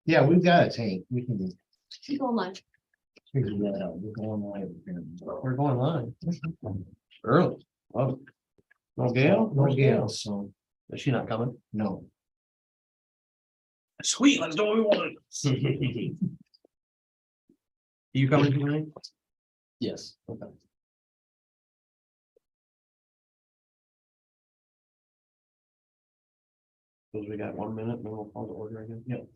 Yeah, we've got a tank. We can Keep on line. figure that out. We're going live. We're going live. Early. Oh. No Gail? No Where's Gail, so Is she not coming? no. Sweet, let's do what we want. You coming tonight? Yes. Okay. Because we got 1 minute, then we'll call the order again. Yep.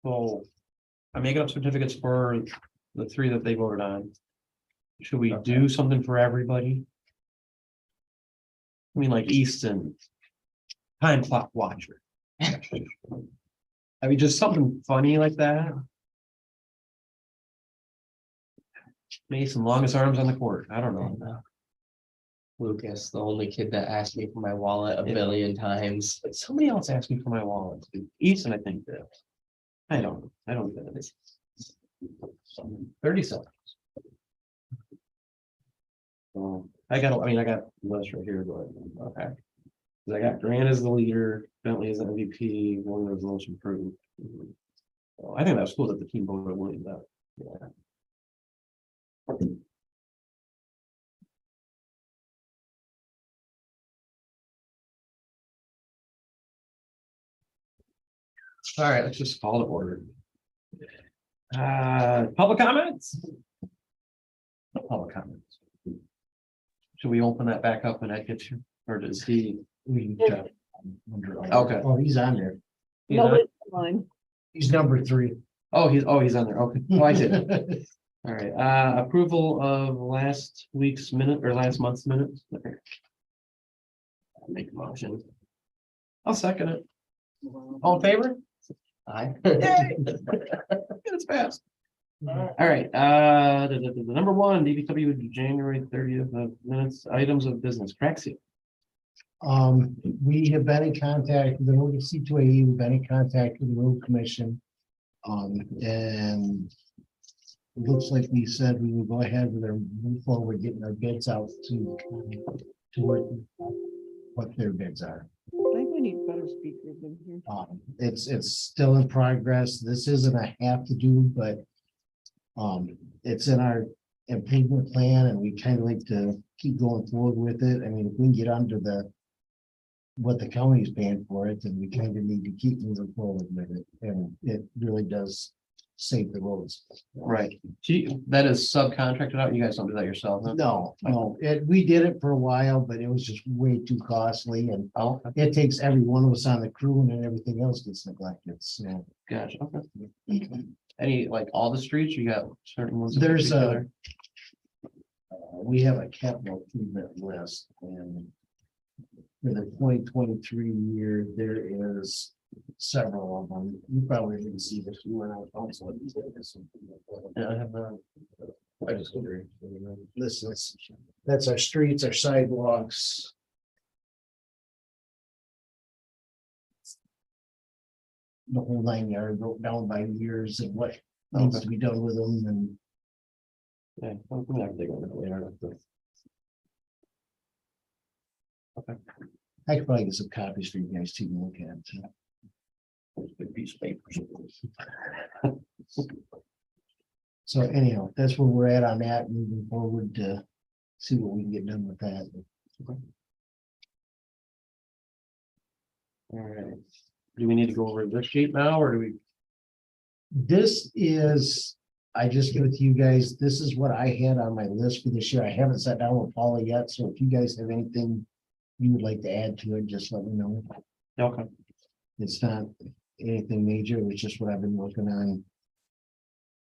So I'm making up certificates for the 3 that they voted on. Should we do something for everybody? I mean, like Easton, time clock watcher. I mean, just something funny like that. Mason, longest arms on the court. I don't know. Lucas, the only kid that asked me for my wallet a Yeah. billion times. But somebody else asked me for my wallet. Too. Easton, I think that. I don't get it. 30 seconds. I got the list right here, but okay. 'Cause I got Grant as the leader, Bentley as the MVP, one was most improved. So I think that's cool that the team voted Williams out. Yeah. All right, let's just call to order. Public comments? No public comments. Should we open that back up and I get you, or does he? Okay. Okay. Oh, he's on there. He's on? Nobody's line. He's number 3. Oh, he's on there. Okay. Oh, I see. All right, approval of last week's minute or last month's minutes. Okay. I'll make a motion. I'll second it. All in favor? I. Yay! It's fast. All right, the number 1, DBW January 30th of minutes, items of business, crack seal. We have been in contact with the road C2A, we've been in contact with the road commission. And it looks like we said we will go ahead with our move forward, getting our bids out to work what their bids are. I think we need better speakers in here. It's still in progress. This isn't a have to do, but it's in our improvement plan and we kind of like to keep going forward with it. I mean, if we can get under what the county is paying for it, then we kind of need to keep moving forward with it. And it really does save the roads. Right. That is subcontracted out. You guys don't do that yourself, huh? No, we did it for a while, but it was just way too costly and Oh, okay. it takes every one of us on the crew and then everything else gets neglected. So Gotcha. Okay. Any, like all the streets, you got certain ones? in there's particular? we have a capital improvement list and for the 2023 year, there is several of them. You probably didn't see this. You went out also. Yeah, I have that. I just agree. That's our streets, our sidewalks. The whole 9 yard broke down by years and what needs to be done with them and Yeah, I'm gonna have to dig on it later. Okay. I could probably get some copies for you guys to look at. There's a big piece of paper. So anyhow, that's where we're at on that, moving forward to see what we can get done with that. All right. Do we need to go over this sheet now, or do we? This is, I just give it to you guys, this is what I had on my list for this year. I haven't sat down with Paula yet, so if you guys have anything you would like to add to it, just let me know. Okay. It's not anything major, it's just what I've been working on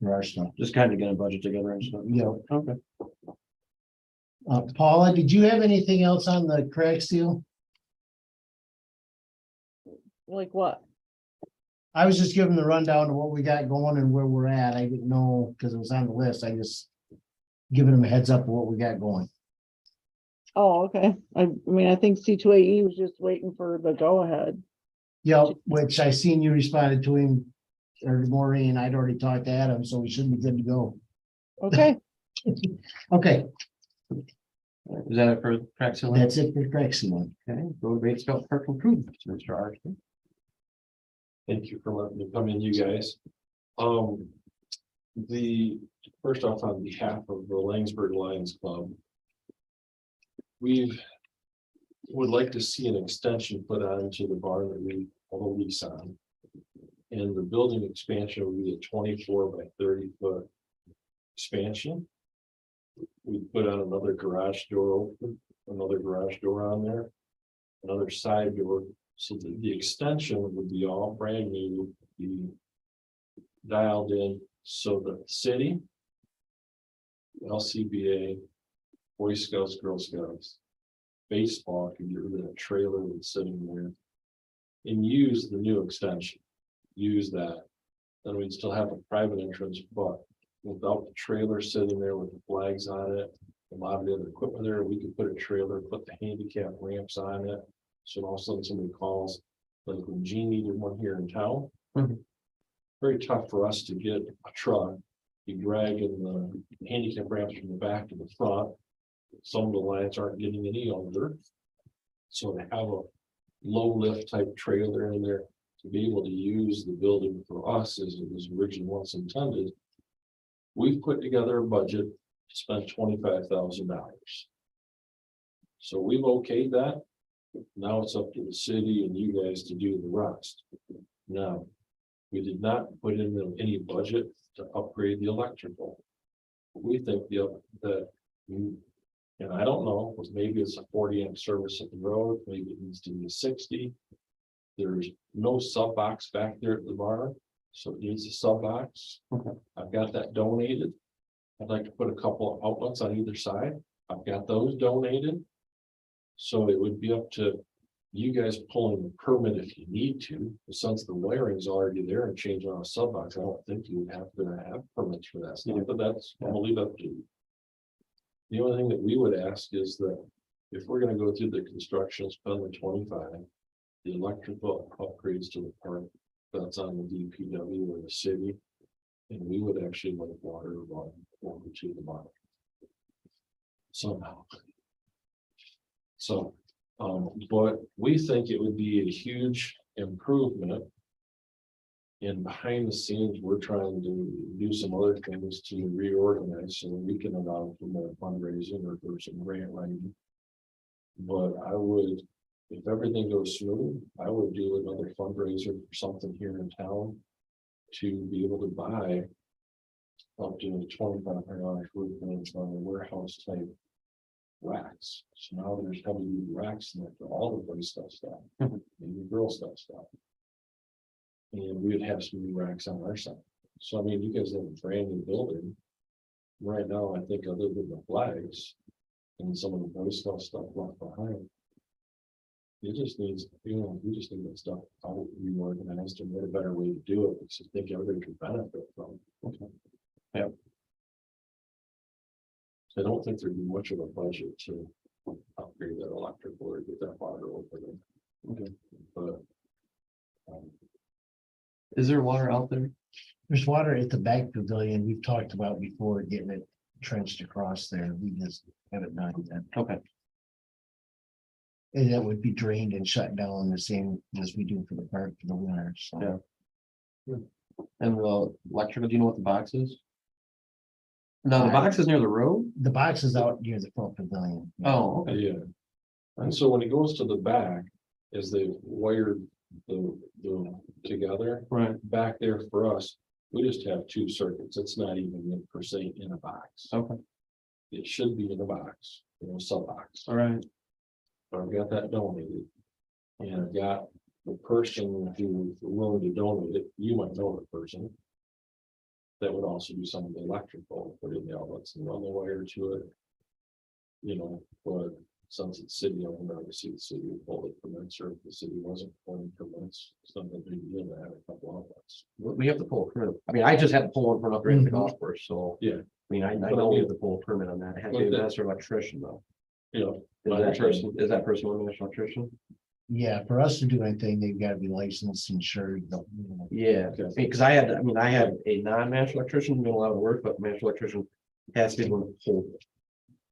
for our stuff. Just kind of get a budget together and stuff. Yeah. Okay. Paula, did you have anything else on the crack seal? Like what? I was just giving the rundown of what we got going and where we're at. I didn't know, because it was on the list. I just giving them a heads up of what we got going. Oh, okay. I mean, I think C2AE was just waiting for the go ahead. Yeah, which I seen you responded to him, or Maureen, I'd already talked to Adam, so we should be good to go. Okay, Okay, Is that it for crack sealing? that's it for crack sealing. Okay, road rates belt park improvements, Mr. Archer. Thank you for letting me come in, you guys. The, first off, on behalf of the Langsberg Lions Club, we would like to see an extension put on to the barn that we have a lease on. And the building expansion would be a 24 by 30 foot expansion. We put on another garage door open, another garage door on there, another side door. So the extension would be all brand new, be dialed in, so the city, LCBA, Boy Scouts, Girl Scouts, baseball can get rid of that trailer that's sitting there and use the new extension, use that. Then we'd still have a private entrance, but without the trailer sitting there with the flags on it, a lot of the other equipment there, we could put a trailer, put the handicap ramps on it. So all of a sudden somebody calls, like when Gene needed one here in town. Mhm. Very tough for us to get a truck, you dragging the handicap ramps from the back to the front. Some of the lines aren't getting any older. So to have a low lift type trailer in there to be able to use the building for us as it was originally once intended. We've put together a budget to spend $25,000. So we've okayed that. Now it's up to the city and you guys to do the rest. Now, we did not put in any budget to upgrade the electrical. We think and I don't know, but maybe it's a 40 amp service at the road, maybe it needs to be a 60. There's no sub box back there at the barn, so it needs a sub box. Okay. I've got that donated. I'd like to put a couple of outlets on either side. I've got those donated. So it would be up to you guys pulling the permit if you need to, but since the wiring's already there and changing on a sub box, I don't think you would have to have permits for that stuff, but that's, I'll leave up to you. The only thing that we would ask is that if we're gonna go through the construction, spend the 25, the electrical upgrades to the park, that's on the DPW or the city. And we would actually like water run over to the bottom. Somehow. So, but we think it would be a huge improvement. And behind the scenes, we're trying to do some other things to reorganize so that we can allow for more fundraising or for some grant writing. But I would, if everything goes smooth, I would do another fundraiser for something here in town to be able to buy up to $2,500 worth of warehouse type racks. So now there's heavy racks in there for all the Boy Scout stuff, maybe Girl Scout stuff. And we would have some new racks on our side. So I mean, you guys have a brand new building. Right now, I think other than the flags and some of the Boy Scout stuff left behind. It just needs, we just need that stuff out reorganized and what a better way to do it, because I think everybody could benefit from. Okay. Yep. I don't think there'd be much of a budget to upgrade that electrical or get that water over there. Okay. But. Is there water out there? There's water at the back pavilion. We've talked about before getting it trenched across there. We just haven't done that. Okay. And that would be drained and shut down the same as we do for the park for the winter, so. Yeah. And the electrical, do you know what the box is? No, the box is near the road? The box is out near the front pavilion. Oh, okay. Yeah. And so when it goes to the back, as they wired the together, Right. back there for us, we just have two circuits. It's not even per se in a box. Okay. It should be in a box, sub box. All right. But I've got that donated. And I've got the person who's willing to donate it, you might know the person. That would also do some of the electrical, put in the outlets and run the wire to it. But since it's city owned, obviously the city would pull it permits, or if the city wasn't pulling permits, something big deal to have a couple outlets. We have to pull a permit. I mean, I just had to pull one from up there at the Mhm. golf course, so. Yeah. I mean, I But I know we mean- have to pull a permit on that. I had to But do the- that as an electrician though. My Is that person a national electrician? Yeah, for us to do anything, they've got to be licensed, insured. Yeah, Okay. because I had a non-national electrician doing a lot of work, but the national electrician Has to be one whole.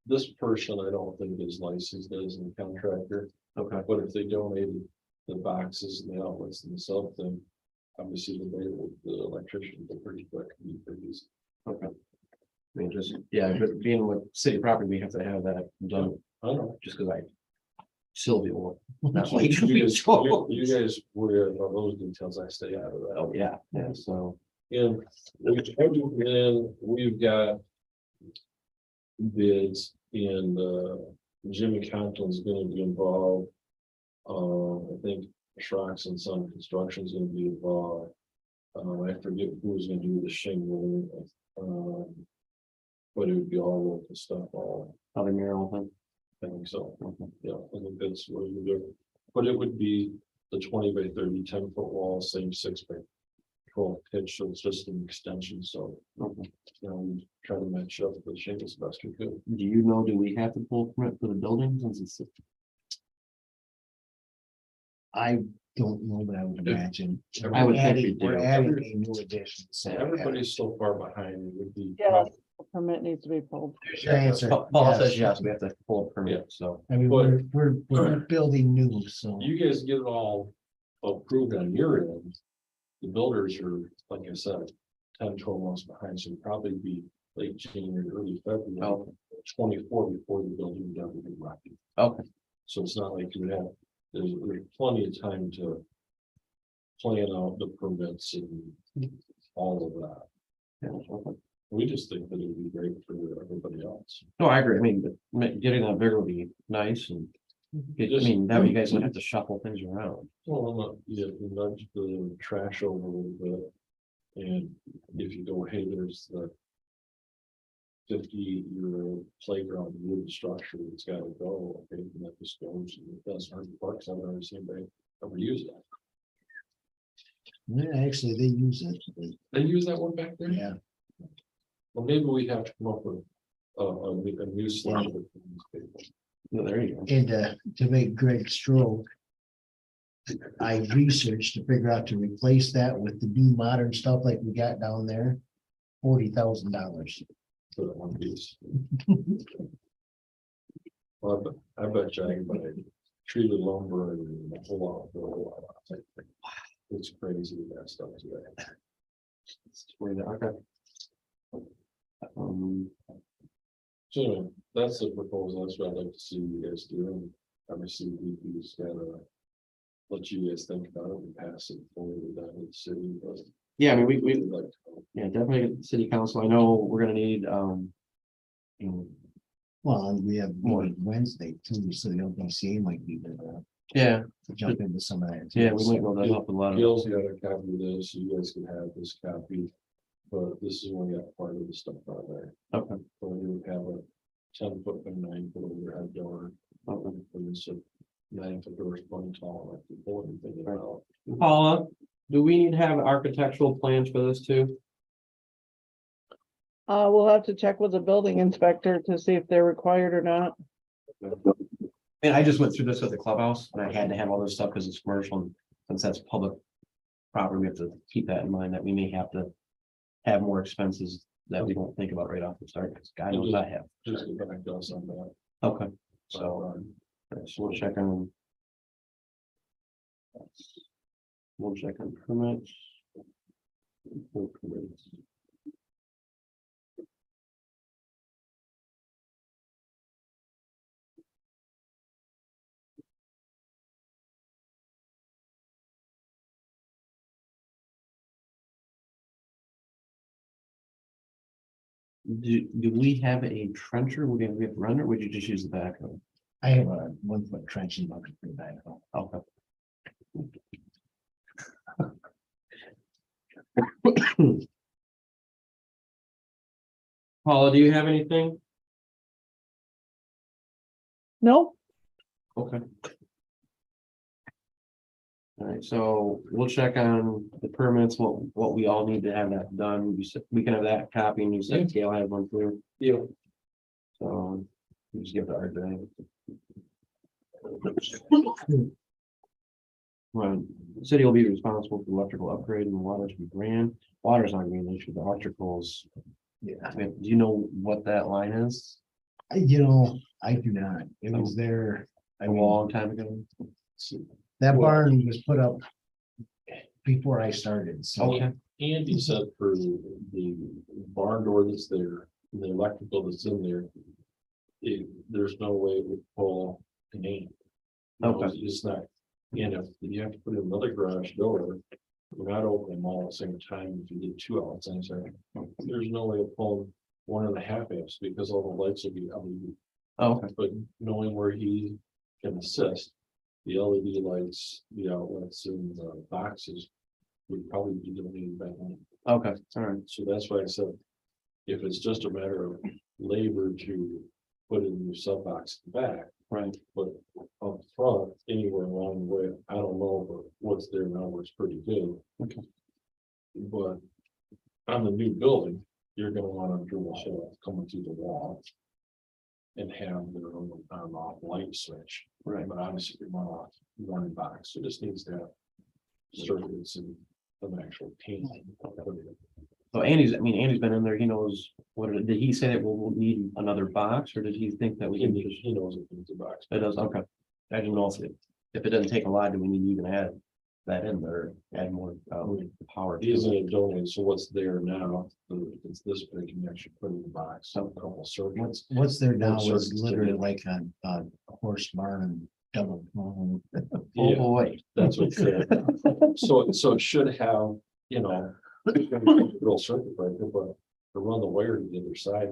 This person, I don't think is licensed as a contractor, Okay. but if they donated the boxes and the outlets themselves, then obviously the electrician, they're pretty quick. And pretty easy. Okay. I mean, just, yeah, but being with city property, we have to have that done, I don't know. just because Sylvia will. not like You we guys, told. you guys worry about those details, I stay out of that. Oh, yeah, yeah, so, And we've got bids and Jimmy Conklin's gonna be involved. I think Schrock's and Son Construction is gonna be involved. I forget who's gonna do the shingle. But it would be all local stuff, all, other mural thing. I think so. Okay. Yeah, I think that's what we do. But it would be the 20 by 30, 10-foot wall, same 6 by 12 pitch, so it's just an extension, so. Okay. We try to match up the shingles best we could. Do you know, do we have to pull a permit for the building since it's? I don't know, but I would imagine. I would think we Adding- We're do. adding a new addition. So Everybody's so far behind, it would be. Yeah, permit needs to be pulled. the answer, Paul yes. says yes, we have to pull a permit, so. I mean, we're building new, so. You guys get it all approved on your end. The builders are, like I said, 10, 12 months behind, so it'd probably be late January, early February. Oh. 24 before the building is ever be rocky. Okay. So it's not like you would have, there's plenty of time to plan out the permits and all of that. Yeah, okay. We just think that it would be great for everybody else. No, I agree. I mean, getting that bigger would be nice and. I mean, that way you guys would have to shuffle things around. Well, I'm not, yeah, you nudge the trash over a little bit. And if you go, hey, there's the 50-year-old playground wood structure, it's gotta go, okay, and that just goes, and it does hurt the parks, I've never seen anybody ever use that. Yeah, actually, they use it. They use that one back there? Yeah, Well, maybe we have to come up with a new slide. for these people. No, there you go. and to make Greg stroke. I researched to figure out to replace that with the new modern stuff like we got down there. $40,000. For that one piece. Well, I bet you I can buy treated lumber and a whole lot for a whole lot. It's crazy that stuff today. Okay. So anyway, that's the proposal. That's what I'd like to see you guys do. And obviously, we just gotta let you guys think about it and pass it forward to the city. But Yeah, I mean, we, we'd like to. yeah, definitely get the city council. I know we're gonna need, you know, Well, and we have meeting Wednesday too, so the LBCA might be there yeah, to jump into some of that. too. yeah, we might go that up a lot. Gil's got a copy of this. You guys can have this copy. But this is only got part of the stuff on there. Okay. So we would have a 10-foot by 9-foot overhead door. Okay. And it's a 9-foot door is one tall, like the board thing about. Paula, do we need to have architectural plans for this too? We'll have to check with the building inspector to see if they're required or not. And I just went through this with the clubhouse and I had to have all this stuff because it's commercial and since that's public property, we have to keep that in mind that we may have to have more expenses that we don't think about right off the start, because God knows I have. Just get back to us on that. Okay, so, so we'll check on. We'll check on permits. Do we have a trencher? We have run or would you just use the backhoe? I have a 1-foot trenching bucket for that. Okay. Paula, do you have anything? Nope. Okay. All right, so we'll check on the permits, what we all need to have that done. You said we can have that copy and you said Gail had one through. Yeah. So you just give it to our day. Right, the city will be responsible for electrical upgrade and water to be ran. Water's not gonna be an issue, the electricals Yeah, I mean, do you know what that line is? you know, I do not. It was there. I A mean, long time ago? that barn was put up before I started, so. Okay. Andy said for the barn door that's there, the electrical that's in there. There's no way it would pull an amp. You know, Okay. It's not, and if you have to put in another garage door, we're not opening them all at the same time. If you did 2 outlets, I'm sorry. There's no way of pulling 1.5 amps because all the lights will be LED. Oh, okay. But knowing where he can assist, the LED lights, the outlets and the boxes would probably be donated back on. Okay, all right. So that's why I said, if it's just a matter of labor to put in new sub box back, Right. but up front, anywhere along the way, I don't know, but what's there now works pretty good. Okay. But on the new building, you're gonna wanna drill a hole coming through the wall and have their own on off light switch. Right. But obviously, you want one box, so this needs to have circuits and an actual paint. So Andy's been in there, he knows did he say that we'll need another box, or did he think that we can just? He knows it needs a box. It does, okay. I didn't know if it doesn't take a lot, do we need to even add that in there, add more power? He isn't a donate, so what's there now, it's this big, you can actually put in the box, some couple circuits. What's there now One is circuit's literally to like a horse barn and double. Oh, Yeah, boy. that's what's there. So it should have, real circuit breaker, but to run the wire to the other side,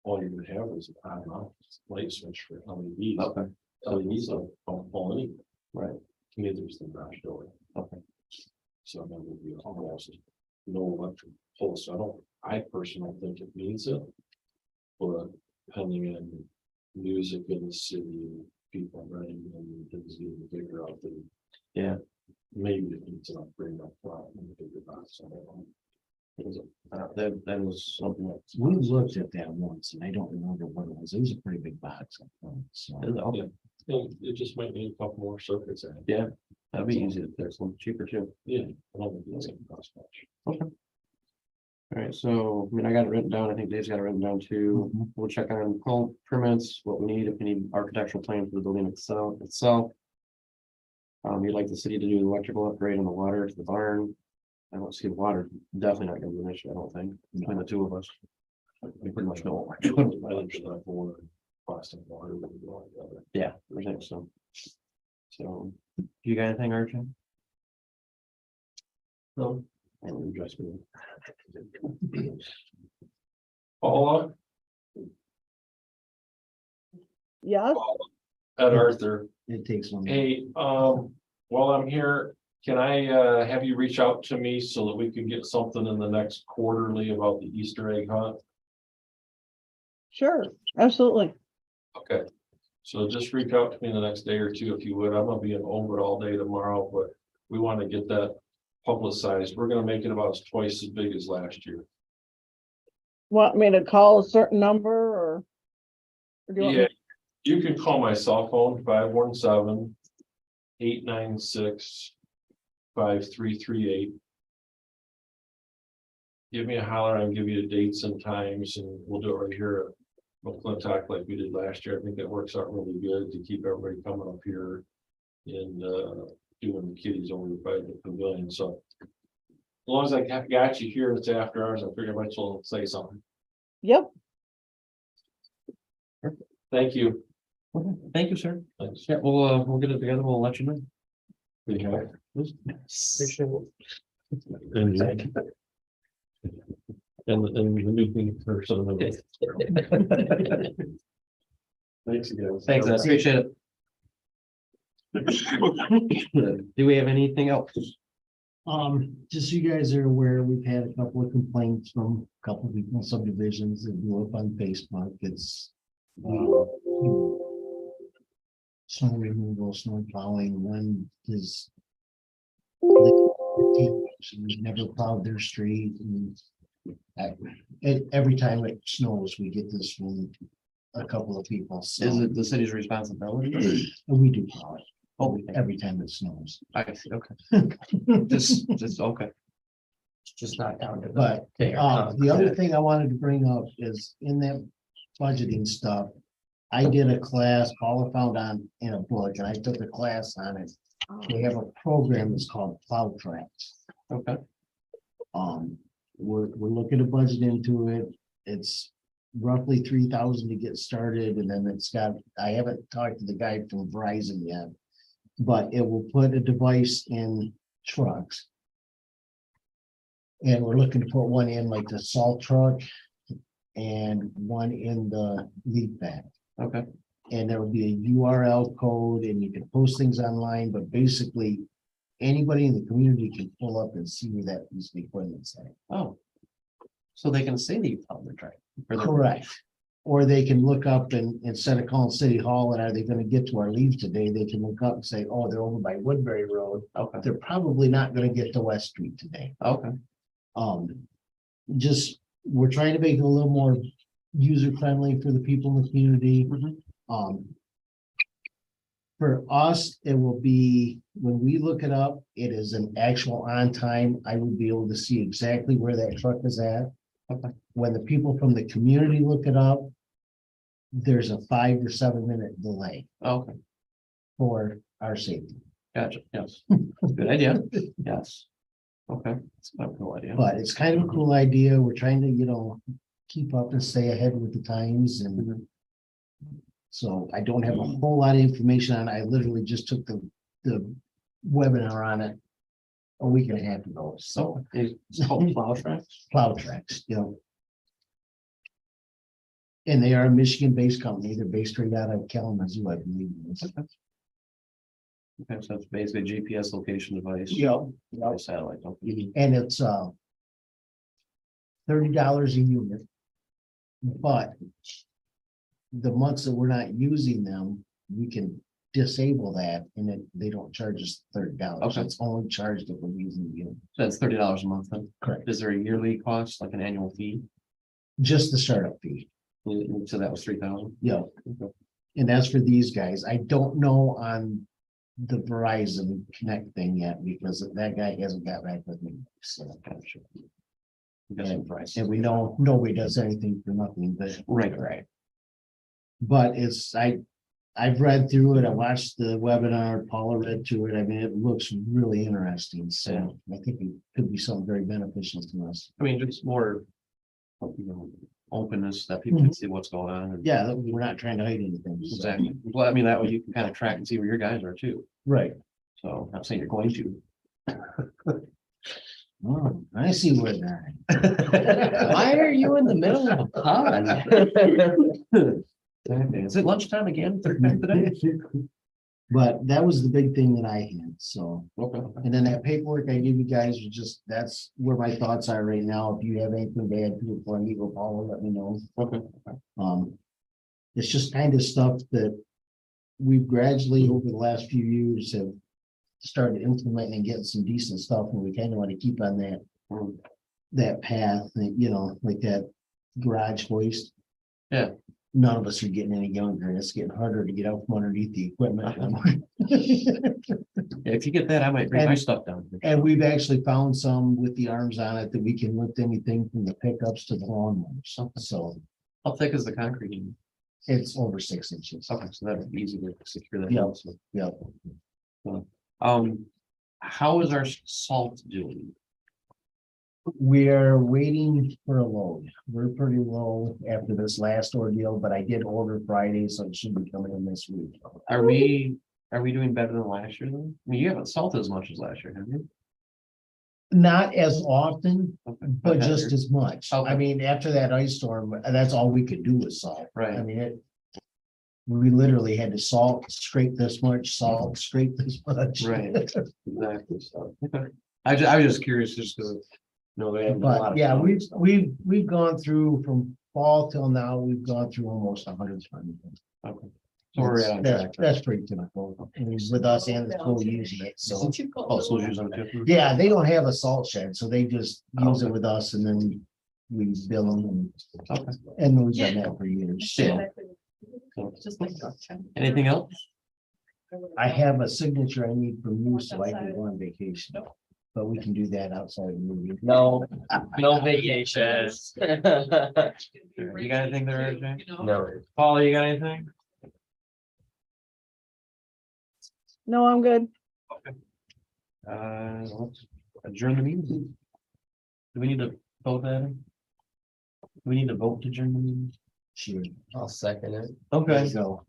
all you're gonna have is an on and off light switch for LEDs. Okay, LEDs don't pull any. right, To me, there's the garage door. okay, So that would be almost no electric pulse. I personally don't think it needs it. But depending on music in the city, people running and things getting bigger out there. Yeah. Maybe it needs an upgrade up front and a bigger box. I don't know. that was something that. We looked at that once and I don't remember what it was. It was a pretty big box. I thought, so. Okay, It just might need a couple more circuits in it. yeah, that'd be easy, there's some cheaper too. Yeah, I don't think it's gonna cost much. All right, so, I mean, I got it written down, I think Dave's got it written down too. Mhm. We'll check on call permits, what we need, if we need architectural plan for the building itself. You'd like the city to do the electrical upgrade and the water to the barn. I don't see the water, definitely not gonna be an issue, I don't think, between the two of us. We pretty much know what we're doing. I think that for plastic water would be going together. Yeah, I think so. So, you got anything, Archie? No. I would just be. Paula, Yes, Ed Arthur. It takes one. Hey, while I'm here, can I have you reach out to me so that we can get something in the next quarterly about the Easter egg hunt? sure, absolutely. Okay. So just reach out to me the next day or two if you would. I'm gonna be in Ovid all day tomorrow, but we want to get that publicized. We're gonna make it about twice as big as last year. Want me to call a certain number or? Or do you want me- Yeah, you can call my cell phone, 517-896-5338. Give me a holler and give you the dates and times and we'll do it right here at McClintock like we did last year. I think that works out really good to keep everybody coming up here and doing the kiddies over by the pavilion. So as long as I got you here, it's after hours. I figure I might as well say something. Yep, Thank you. Okay, thank you, sir. Thanks. Yeah, we'll get it together, we'll let you know. Okay. Appreciate it. And the new thing person. Thanks again. Thanks, I appreciate it. Do we have anything else? Just so you guys are aware, we've had a couple of complaints from a couple of people in subdivisions that blew up on Facebook. It's snow removal, snow plowing, one is we've never plowed their street and every time it snows, we get this from a couple of people. So Is it the city's responsibility? we do plow it Oh, every time it snows. I see, okay. Just, okay. just not down to the. But bigger the other concrete. thing I wanted to bring up is in that budgeting stuff. I did a class, Paula found on in a book, and I took a class on it. They have a program that's called Plow Tracks. Okay, We're looking to budget into it. It's roughly 3,000 to get started, and then it's got, I haven't talked to the guy from Verizon yet. But it will put a device in trucks. And we're looking to put one in like the salt truck and one in the leaf bag. okay, And there will be a URL code and you can post things online, but basically anybody in the community can pull up and see where that piece of equipment's at. oh. So they can say that you found the track. Correct. Or they can look up and instead of calling City Hall and are they gonna get to our leave today, they can look up and say, oh, they're over by Woodbury Road. Okay, They're probably not gonna get to West Street today. okay, Just, we're trying to make it a little more user friendly for the people in the community. Mhm. For us, it will be, when we look it up, it is an actual on time. I would be able to see exactly where that truck is at. Okay. When the people from the community look it up, there's a 5 or 7 minute delay okay, for our safety. gotcha, yes, good idea, yes. Okay, that's a cool idea. But it's kind of a cool idea. We're trying to, keep up and stay ahead with the times and Mhm. so I don't have a whole lot of information on it. I literally just took the webinar on it a week and a half ago. So So it's called Plow Tracks. Plow Tracks, And they are a Michigan-based company. They're based right out of Kalamazoo, I believe. Okay, so it's basically a GPS location device. Yep. By satellite. Okay. And it's $30 a unit. But the months that we're not using them, we can disable that and they don't charge us $30. Okay. It's only charged if we're using the unit. So that's $30 a month then. Correct. Is there a yearly cost, like an annual fee? Just the startup fee. So that was 3,000. Yeah. Okay. And that's for these guys. I don't know on the Verizon Connect thing yet because that guy hasn't got back with me. So, Gotcha. You got some price. and we know nobody does anything for nothing, but Right. but I've read through it. I watched the webinar, Paula read through it. I mean, it looks really interesting. So I think it could be something very beneficial to us. I mean, just more, openness that people can see what's going on. And Yeah, we're not trying to hide anything. so. exactly. Well, I mean, that way you can kind of track and see where your guys are too. Right. So I'm not saying you're going to. Oh, I see where they're at. Why are you in the middle of a pond? Okay, is it lunchtime again? Third time today? But that was the big thing that I had. So, Okay. and then that paperwork I give you guys was just, that's where my thoughts are right now. If you have anything to add to it for me, go Paula, let me know. Okay. It's just kind of stuff that we've gradually over the last few years have started implementing and getting some decent stuff, and we kind of want to keep on that path, like that garage hoist. Yeah. None of us are getting any younger, and it's getting harder to get out from underneath the equipment. Yeah, if you get that, I might bring my And- stuff down. And we've actually found some with the arms on it that we can lift anything from the pickups to the lawnmowers. So How thick is the concrete? it's over 6 inches. Okay, so that'd be easy to secure that. Yeah. So, Yeah. How is our salt doing? We're waiting for a load. We're pretty low after this last ordeal, but I did order Friday, so it should be coming in this week. Are we doing better than last year then? I mean, you haven't salted as much as last year, have you? Not as often, Okay. but just as much. Okay. I mean, after that ice storm, that's all we could do was salt. I Right, mean, we literally had to scrape this much, scrape this much. right, exactly, so, okay. I was just curious, just because, they have a lot But of. yeah, salt. we've gone through from fall till now, we've gone through almost 100 tons. Okay. So we're right on track. That's pretty typical. I mean, with us and the school using it, so. Oh, schools using it too? Yeah, they don't have a salt shed, so they just use it Okay. with us and then we bill them Okay. and we've done that for years. So So, anything else? I have a signature I need from you so I can go on vacation. but we can do that outside of the movie. No, no vacations. You got anything there, RJ? No. Paul, you got anything? No, I'm good. Let's adjourn the meeting. Do we need to vote that? Do we need to vote to adjourn the meeting? Sure. I'll second it. There Okay. you go.